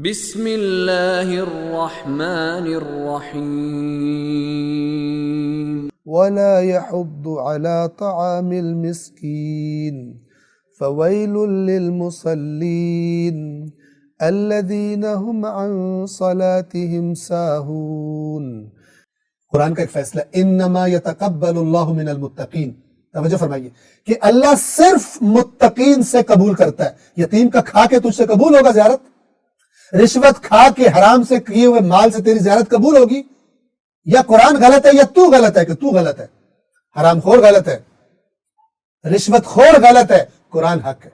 بسم اللہ الرحمن الرحیم ولا يحض على طعام المسكين فويل للمصلين الذين هم عن صلاتهم ساهون۔ قرآن کا ایک فیصلہ، انما يتقبل اللہ من المتقین، توجہ فرمائیے کہ اللہ صرف متقین سے قبول کرتا ہے۔ یتیم کا کھا کے تجھ سے قبول ہوگا زیارت؟ رشوت کھا کے حرام سے کیے ہوئے مال سے تیری زیارت قبول ہوگی؟ یا قرآن غلط ہے یا تو غلط ہے کہ تو غلط ہے؟ حرام خور غلط ہے، رشوت خور غلط ہے، قرآن حق ہے۔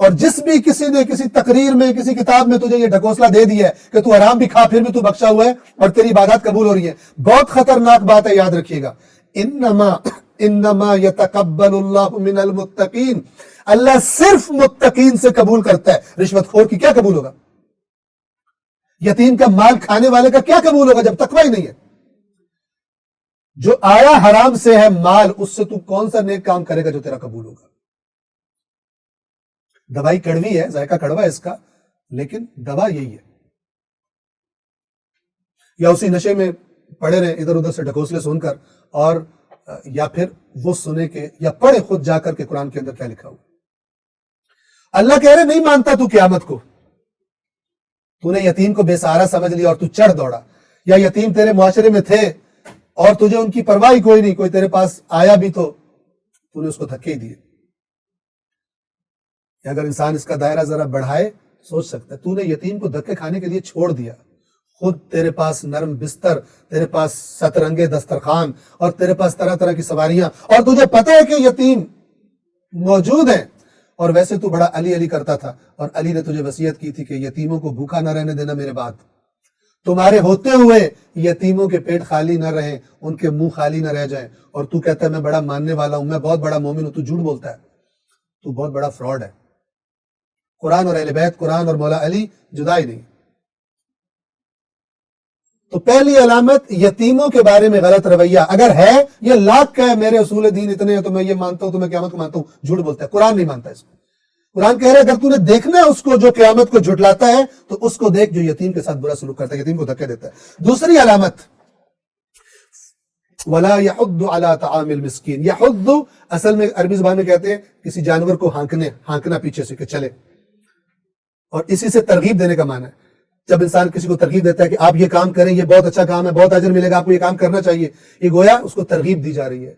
اور جس بھی کسی نے کسی تقریر میں کسی کتاب میں تجھے یہ ڈھکوسلا دے دیا ہے کہ تو حرام بھی کھا پھر بھی تو بخشا ہوا ہے اور تیری عبادات قبول ہو رہی ہے، بہت خطرناک بات ہے، یاد رکھیے گا۔ انما یتقبل اللہ من المتقین، اللہ صرف متقین سے قبول کرتا ہے۔ رشوت خور کی کیا قبول ہوگا؟ یتیم کا مال کھانے والے کا کیا قبول ہوگا جب تقوی ہی نہیں ہے؟ جو آیا حرام سے ہے مال، اس سے تو کون سا نیک کام کرے گا جو تیرا قبول ہوگا؟ دوائی کڑوی ہے، ذائقہ کڑوا ہے اس کا، لیکن دوا یہی ہے۔ یا اسی نشے میں پڑے رہے ادھر ادھر سے ڈھکوسلے سن کر، اور یا پھر وہ سنے کہ یا پڑھے خود جا کر کے قرآن کے اندر کیا لکھا ہوا۔ اللہ کہہ رہے نہیں مانتا تو قیامت کو، تو نے یتیم کو بے سہارا سمجھ لیا اور تو چڑھ دوڑا، یا یتیم تیرے معاشرے میں تھے اور تجھے ان کی پرواہ کوئی نہیں، کوئی تیرے پاس آیا بھی تو نے اس کو دھکے دیے۔ اگر انسان اس کا دائرہ ذرا بڑھائے سوچ سکتا ہے، تو نے یتیم کو دھکے کھانے کے لیے چھوڑ دیا، خود تیرے پاس نرم بستر، تیرے پاس سترنگے دسترخوان اور تیرے پاس طرح طرح کی سواریاں، اور تجھے پتہ ہے کہ یتیم موجود ہیں، اور ویسے تو بڑا علی علی کرتا تھا، اور علی نے تجھے وصیت کی تھی کہ یتیموں کو بھوکا نہ رہنے دینا میرے بعد، تمہارے ہوتے ہوئے یتیموں کے پیٹ خالی نہ رہیں، ان کے منہ خالی نہ رہ جائیں، اور تو کہتا ہے میں بڑا ماننے والا ہوں، میں بہت بڑا مومن ہوں، تو جھوٹ بولتا ہے، تو بہت بڑا فراڈ ہے۔ قرآن اور اہل بیت، قرآن اور مولا علی جدا ہی نہیں۔ تو پہلی علامت یتیموں کے بارے میں غلط رویہ، اگر ہے یہ لاکھ کا ہے میرے اصول دین اتنے ہیں تو میں یہ مانتا ہوں تو میں قیامت کو مانتا ہوں، جھوٹ بولتا ہے، قرآن نہیں مانتا اس کو۔ قرآن کہہ رہا ہے اگر تو نے دیکھنا ہے اس کو جو قیامت کو جھٹلاتا ہے تو اس کو دیکھ جو یتیم کے ساتھ برا سلوک کرتا ہے، یتیم کو دھکے دیتا ہے۔ دوسری علامت وَلَا يَحُضُّ عَلَىٰ طَعَامِ الْمِسْكِينِ، يَحُضُّ اصل میں عربی زبان میں کہتے ہیں کسی جانور کو ہانکنا پیچھے سے کہ چلے، اور اسی سے ترغیب دینے کا معنی ہے۔ جب انسان کسی کو ترغیب دیتا ہے کہ آپ یہ کام کریں، یہ بہت اچھا کام ہے، بہت اجر ملے گا، آپ کو یہ کام کرنا چاہیے، یہ گویا اس کو ترغیب دی جا رہی ہے،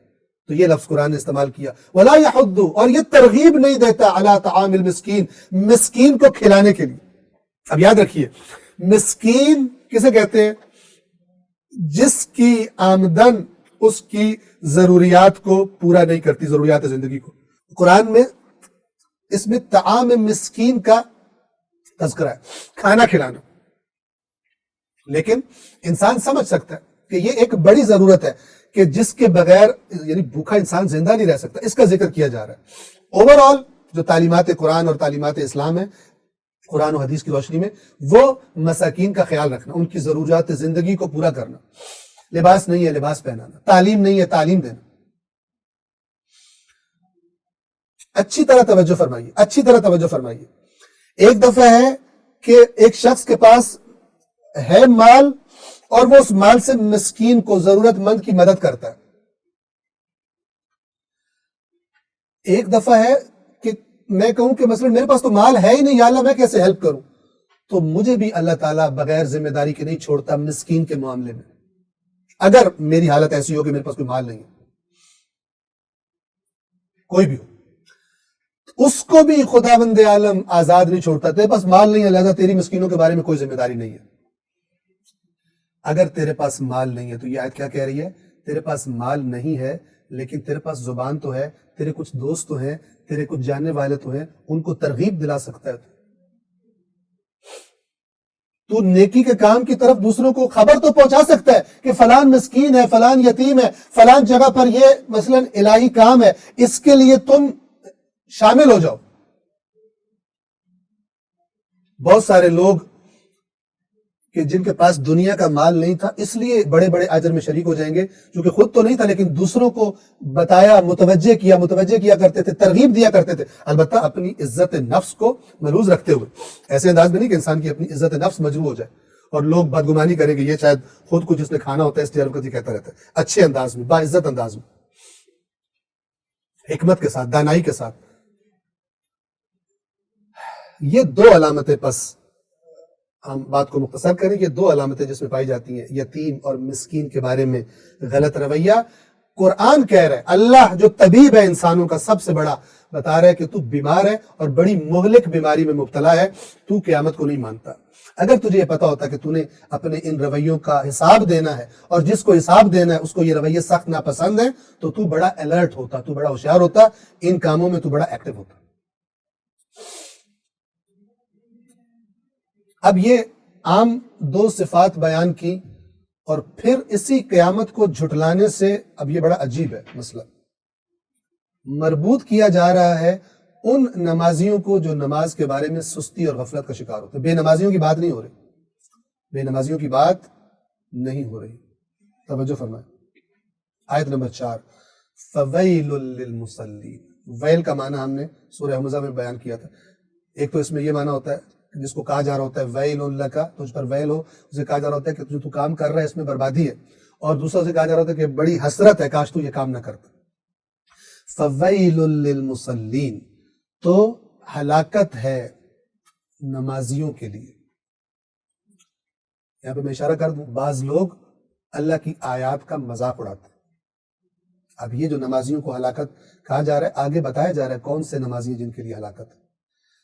تو یہ لفظ قرآن نے استعمال کیا۔ وَلَا يَحُضُّ، اور یہ ترغیب نہیں دیتا عَلَىٰ طَعَامِ الْمِسْكِينِ، مسکین کو کھلانے کے لیے۔ اب یاد رکھیے مسکین کسے کہتے ہیں؟ جس کی آمدن اس کی ضروریات کو پورا نہیں کرتی، ضروریات زندگی کو۔ قرآن میں اس میں طعام مسکین کا تذکرہ ہے، کھانا کھلانا، لیکن انسان سمجھ سکتا ہے کہ یہ ایک بڑی ضرورت ہے کہ جس کے بغیر یعنی بھوکا انسان زندہ نہیں رہ سکتا، اس کا ذکر کیا جا رہا ہے۔ اوورآل جو تعلیمات قرآن اور تعلیمات اسلام ہے قرآن و حدیث کی روشنی میں، وہ مساکین کا خیال رکھنا، ان کی ضروریات زندگی کو پورا کرنا، لباس نہیں ہے لباس پہنانا، تعلیم نہیں ہے تعلیم دینا۔ اچھی طرح توجہ فرمائیے، اچھی طرح توجہ فرمائیے۔ ایک دفعہ ہے کہ ایک شخص کے پاس ہے مال اور وہ اس مال سے مسکین کو، ضرورت مند کی مدد کرتا ہے۔ ایک دفعہ ہے کہ میں کہوں کہ مثلا میرے پاس تو مال ہے ہی نہیں، یا اللہ میں کیسے ہیلپ کروں، تو مجھے بھی اللہ تعالیٰ بغیر ذمہ داری کے نہیں چھوڑتا مسکین کے معاملے میں، اگر میری حالت ایسی ہو کہ میرے پاس کوئی مال نہیں ہے، کوئی بھی ہو، اس کو بھی خداوند عالم آزاد نہیں چھوڑتا۔ تیرے پاس مال نہیں ہے لہذا تیری مسکینوں کے بارے میں کوئی ذمہ داری نہیں ہے۔ اگر تیرے پاس مال نہیں ہے تو یہ آیت کیا کہہ رہی ہے؟ تیرے پاس مال نہیں ہے لیکن تیرے پاس زبان تو ہے، تیرے کچھ دوست تو ہیں، تیرے کچھ جاننے والے تو ہیں، ان کو ترغیب دلا سکتا ہے۔ تو نیکی کے کام کی طرف دوسروں کو خبر تو پہنچا سکتا ہے کہ فلان مسکین ہے، فلان یتیم ہے، فلان جگہ پر یہ مثلا الہی کام ہے، اس کے لیے تم شامل ہو جاؤ۔ بہت سارے لوگ کہ جن کے پاس دنیا کا مال نہیں تھا اس لیے بڑے بڑے اجر میں شریک ہو جائیں گے، چونکہ خود تو نہیں تھا لیکن دوسروں کو بتایا، متوجہ کیا کرتے تھے، ترغیب دیا کرتے تھے، البتہ اپنی عزت نفس کو ملوز رکھتے ہوئے، ایسے انداز میں نہیں کہ انسان کی اپنی عزت نفس مجروح ہو جائے اور لوگ بدگمانی کریں کہ یہ شاید خود کچھ اس نے کھانا ہوتا ہے اس لیے حرکت کہتا رہتا ہے، اچھے انداز میں، باعزت انداز میں، حکمت کے ساتھ، دانائی کے ساتھ۔ یہ دو علامتیں، پس ہم بات کو مختصر کریں، یہ دو علامتیں جس میں پائی جاتی ہیں یتیم اور مسکین کے بارے میں غلط رویہ۔ قرآن کہہ رہا ہے، اللہ جو طبیب ہے انسانوں کا سب سے بڑا، بتا رہا ہے کہ تو بیمار ہے اور بڑی مہلک بیماری میں مبتلا ہے، تو قیامت کو نہیں مانتا۔ اگر تجھے یہ پتا ہوتا کہ تو نے اپنے ان رویوں کا حساب دینا ہے اور جس کو حساب دینا ہے اس کو یہ رویے سخت ناپسند ہیں، تو بڑا الرٹ ہوتا، تو بڑا ہوشیار ہوتا، ان کاموں میں تو بڑا ایکٹیو ہوتا۔ اب یہ عام دو صفات بیان کی اور پھر اسی قیامت کو جھٹلانے سے اب یہ بڑا عجیب ہے مسئلہ، مربوط کیا جا رہا ہے ان نمازیوں کو جو نماز کے بارے میں سستی اور غفلت کا شکار ہوتے ہیں۔ بے نمازیوں کی بات نہیں ہو رہی، بے نمازیوں کی بات نہیں ہو رہی، توجہ فرمائیں۔ آیت نمبر 4، فَوَيْلٌ لِّلْمُصَلِّينَ، ویل کا معنی ہم نے سورہ حمزہ میں بیان کیا تھا۔ ایک تو اس میں یہ معنی ہوتا ہے جس کو کہا جا رہا ہوتا ہے ویل لک، تجھ پر ویل ہو، اسے کہا جا رہا ہوتا ہے کہ جو تو کام کر رہا ہے اس میں بربادی ہے، اور دوسرا سے کہا جا رہا ہوتا ہے کہ بڑی حسرت ہے کاش تو یہ کام نہ کرتا۔ فویل للمصلین، تو ہلاکت ہے نمازیوں کے لیے۔ یہاں پہ میں اشارہ کر دوں، بعض لوگ اللہ کی آیات کا مذاق اڑاتے ہیں۔ اب یہ جو نمازیوں کو ہلاکت کہا جا رہا ہے، آگے بتایا جا رہا ہے کون سے نمازی جن کے لیے ہلاکت ہے،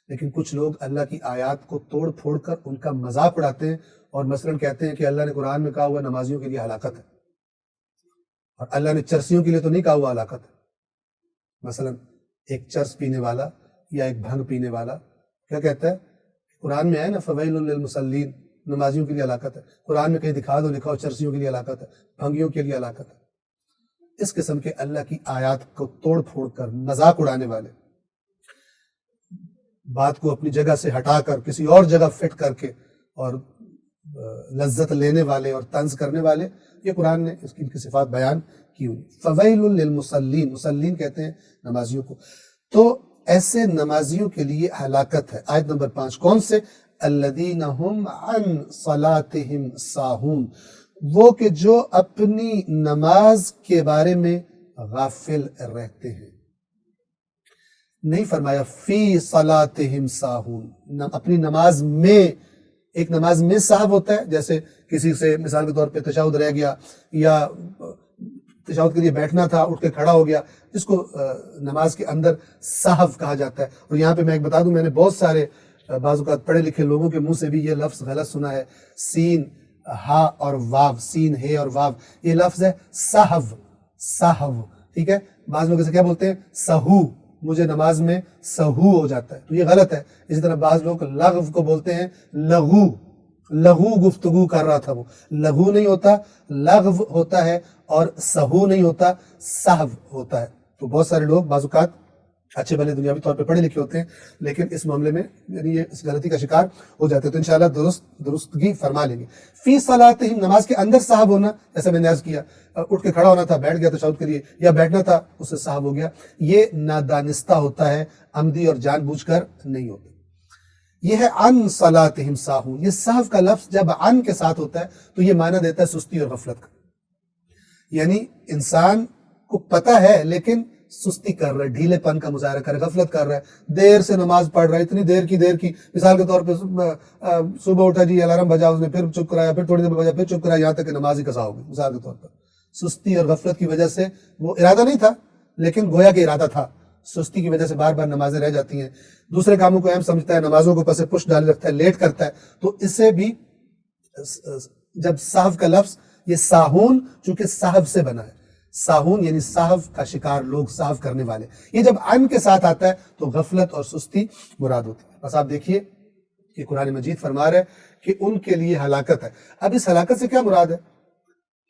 لیکن کچھ لوگ اللہ کی آیات کو توڑ پھوڑ کر ان کا مذاق اڑاتے ہیں اور مثلاً کہتے ہیں کہ اللہ نے قرآن میں کہا ہوا نمازیوں کے لیے ہلاکت ہے، اور اللہ نے چرسیوں کے لیے تو نہیں کہا ہوا ہلاکت ہے۔ مثلاً ایک چرس پینے والا یا ایک بھنگ پینے والا کیا کہتا ہے؟ قرآن میں ہے نا فویل للمصلین، نمازیوں کے لیے ہلاکت ہے، قرآن میں کہیں دکھا دو لکھا ہو چرسیوں کے لیے ہلاکت ہے، بھنگیوں کے لیے ہلاکت ہے۔ اس قسم کے اللہ کی آیات کو توڑ پھوڑ کر مذاق اڑانے والے، بات کو اپنی جگہ سے ہٹا کر کسی اور جگہ فٹ کر کے اور لذت لینے والے اور طنز کرنے والے، یہ قرآن نے اس کی صفات بیان کی ہوئی۔ فویل للمصلین، مصلین کہتے ہیں نمازیوں کو، تو ایسے نمازیوں کے لیے ہلاکت ہے۔ آیت نمبر 5، کون سے؟ الذین هم عن صلاتهم ساہون، وہ کہ جو اپنی نماز کے بارے میں غافل رہتے ہیں۔ نہیں فرمایا فی صلاتہم ساہون، اپنی نماز میں، ایک نماز میں سہو ہوتا ہے، جیسے کسی سے مثال کے طور پہ تشہد رہ گیا یا تشہد کے لیے بیٹھنا تھا اٹھ کے کھڑا ہو گیا، اس کو نماز کے اندر سہو کہا جاتا ہے۔ اور یہاں پہ میں ایک بتا دوں، میں نے بہت سارے بعض اوقات پڑھے لکھے لوگوں کے منہ سے بھی یہ لفظ غلط سنا ہے، سین ہا اور واو، سین ہے اور واو، یہ لفظ ہے سہو، سہو، ٹھیک ہے؟ بعض لوگ اسے کیا بولتے ہیں؟ سہو، مجھے نماز میں سہو ہو جاتا ہے، تو یہ غلط ہے۔ اسی طرح بعض لوگ لغو کو بولتے ہیں لغو، لغو گفتگو کر رہا تھا، وہ لغو نہیں ہوتا، لغو ہوتا ہے، اور سہو نہیں ہوتا، سہو ہوتا ہے۔ تو بہت سارے لوگ بعض اوقات اچھے بھلے دنیاوی طور پہ پڑھے لکھے ہوتے ہیں لیکن اس معاملے میں یعنی یہ اس غلطی کا شکار ہو جاتے ہیں، تو انشاءاللہ درستگی فرما لیں گے۔ فی صلاتہم، نماز کے اندر سہو ہونا، جیسا میں نے عرض کیا، اٹھ کے کھڑا ہونا تھا بیٹھ گیا تشہد کے لیے، یا بیٹھنا تھا اس سے سہو ہو گیا، یہ نادانستہ ہوتا ہے، عمدی اور جان بوجھ کر نہیں ہوتا۔ یہ ہے عن صلاتہم ساہون، یہ سہو کا لفظ جب عن کے ساتھ ہوتا ہے تو یہ معنی دیتا ہے سستی اور غفلت کا، یعنی انسان کو پتہ ہے لیکن سستی کر رہا ہے، ڈھیلے پن کا مظاہرہ کر رہا ہے، غفلت کر رہا ہے، دیر سے نماز پڑھ رہا ہے، اتنی دیر کی، مثال کے طور پہ صبح اٹھا جی الارم بجا، اس نے پھر چپ کرایا، پھر تھوڑی دیر بجا، پھر چپ کرایا، یہاں تک کہ نماز ہی قضا ہو گئی۔ مثال کے طور پر سستی اور غفلت کی وجہ سے، وہ ارادہ نہیں تھا لیکن گویا کہ ارادہ تھا، سستی کی وجہ سے بار بار نمازیں رہ جاتی ہیں، دوسرے کاموں کو اہم سمجھتا ہے، نمازوں کو پس پش ڈالے رکھتا ہے، لیٹ کرتا ہے، تو اسے بھی جب سہو کا لفظ، یہ ساہون چونکہ سہو سے بنا ہے، ساہون یعنی سہو کا شکار لوگ، سہو کرنے والے، یہ جب عن کے ساتھ آتا ہے تو غفلت اور سستی مراد ہوتی ہے۔ بس آپ دیکھیے کہ قرآن مجید فرما رہا ہے کہ ان کے لیے ہلاکت ہے۔ اب اس ہلاکت سے کیا مراد ہے؟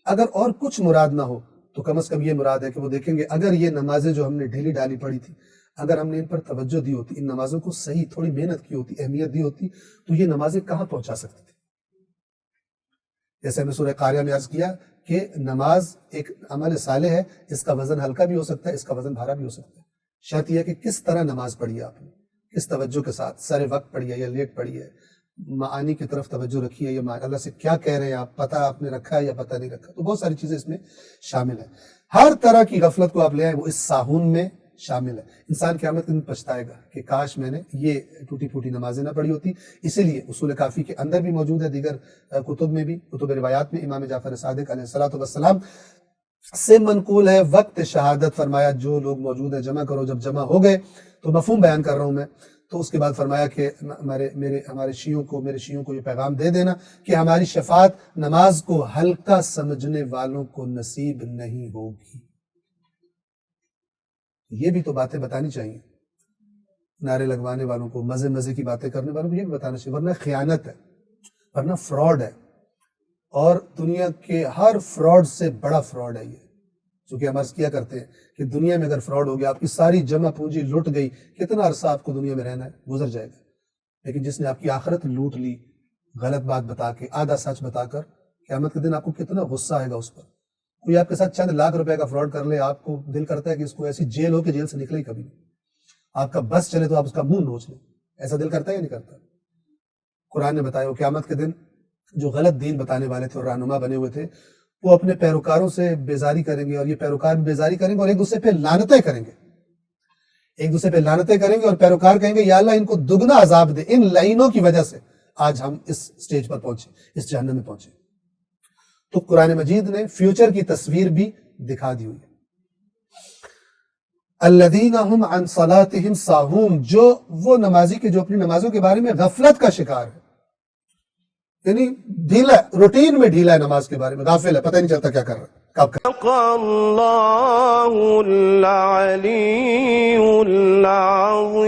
اگر اور کچھ مراد نہ ہو تو کم از کم یہ مراد ہے کہ وہ دیکھیں گے اگر یہ نمازیں جو ہم نے ڈھیلی ڈالی پڑھی تھی، اگر ہم نے ان پر توجہ دی ہوتی، ان نمازوں کو صحیح تھوڑی محنت کی ہوتی، اہمیت دی ہوتی، تو یہ نمازیں کہاں پہنچا سکتی تھی؟ جیسے ہم نے سورہ قاریہ میں عرض کیا کہ نماز ایک عمل صالح ہے، اس کا وزن ہلکا بھی ہو سکتا ہے، اس کا وزن بھارا بھی ہو سکتا ہے۔ شرط یہ ہے کہ کس طرح نماز پڑھی ہے آپ نے، کس توجہ کے ساتھ، سارے وقت پڑھی ہے یا لیٹ پڑھی ہے، معانی کی طرف توجہ رکھی ہے یا اللہ سے کیا کہہ رہے ہیں آپ، پتہ آپ نے رکھا ہے یا پتہ نہیں رکھا۔ تو بہت ساری چیزیں اس میں شامل ہیں۔ ہر طرح کی غفلت کو آپ لے آئیں وہ اس ساہون میں شامل ہے۔ انسان قیامت کے دن پچھتائے گا کہ کاش میں نے یہ ٹوٹی پھوٹی نمازیں نہ پڑھی ہوتی۔ اسی لیے اصول کافی کے اندر بھی موجود ہے، دیگر کتب میں بھی، کتب روایات میں امام جعفر صادق علیہ السلام سے منقول ہے، وقت شہادت فرمایا جو لوگ موجود ہیں جمع کرو۔ جب جمع ہو گئے تو مفہوم بیان کر رہا ہوں میں، تو اس کے بعد فرمایا کہ ہمارے شیعوں کو یہ پیغام دے دینا کہ ہماری شفاعت نماز کو ہلکا سمجھنے والوں کو نصیب نہیں ہوگی۔ یہ بھی تو باتیں بتانی چاہیے، نعرے لگوانے والوں کو، مزے کی باتیں کرنے والوں کو یہ بھی بتانا چاہیے، ورنہ خیانت ہے، ورنہ فراڈ ہے، اور دنیا کے ہر فراڈ سے بڑا فراڈ ہے یہ۔ چونکہ ہم عرض کیا کرتے ہیں کہ دنیا میں اگر فراڈ ہو گیا، آپ کی ساری جمع پونجی لٹ گئی، کتنا عرصہ آپ کو دنیا میں رہنا ہے، گزر جائے گا۔ لیکن جس نے آپ کی آخرت لوٹ لی غلط بات بتا کے، آدھا سچ بتا کر، قیامت کے دن آپ کو کتنا غصہ آئے گا اس پر۔ کوئی آپ کے ساتھ چند لاکھ روپے کا فراڈ کر لے، آپ کو دل کرتا ہے کہ اس کو ایسی جیل ہو کہ جیل سے نکلے ہی کبھی نہیں۔ آپ کا بس چلے تو آپ اس کا منہ نوچ لیں، ایسا دل کرتا ہے یا نہیں کرتا؟ قرآن نے بتایا وہ قیامت کے دن جو غلط دین بتانے والے تھے اور رہنما بنے ہوئے تھے، وہ اپنے پیروکاروں سے بیزاری کریں گے، اور یہ پیروکار بھی بیزاری کریں گے اور ایک دوسرے پہ لعنتیں کریں گے، ایک دوسرے پہ لعنتیں کریں گے، اور پیروکار کہیں گے یا اللہ ان کو دگنا عذاب دے، ان لعنوں کی وجہ سے آج ہم اس سٹیج پر پہنچے، اس جہنم میں پہنچے۔ تو قرآن مجید نے فیوچر کی تصویر بھی دکھا دی ہوئی ہے۔ الذین هم عن صلاتهم ساہون، جو وہ نمازی کے جو اپنی نمازوں کے بارے میں غفلت کا شکار ہے، یعنی ڈھیلا ہے، روٹین میں ڈھیلا ہے، نماز کے بارے میں غافل ہے، پتہ نہیں چلتا کیا کر رہا ہے، کب کر صدق اللہ العلی العظیم۔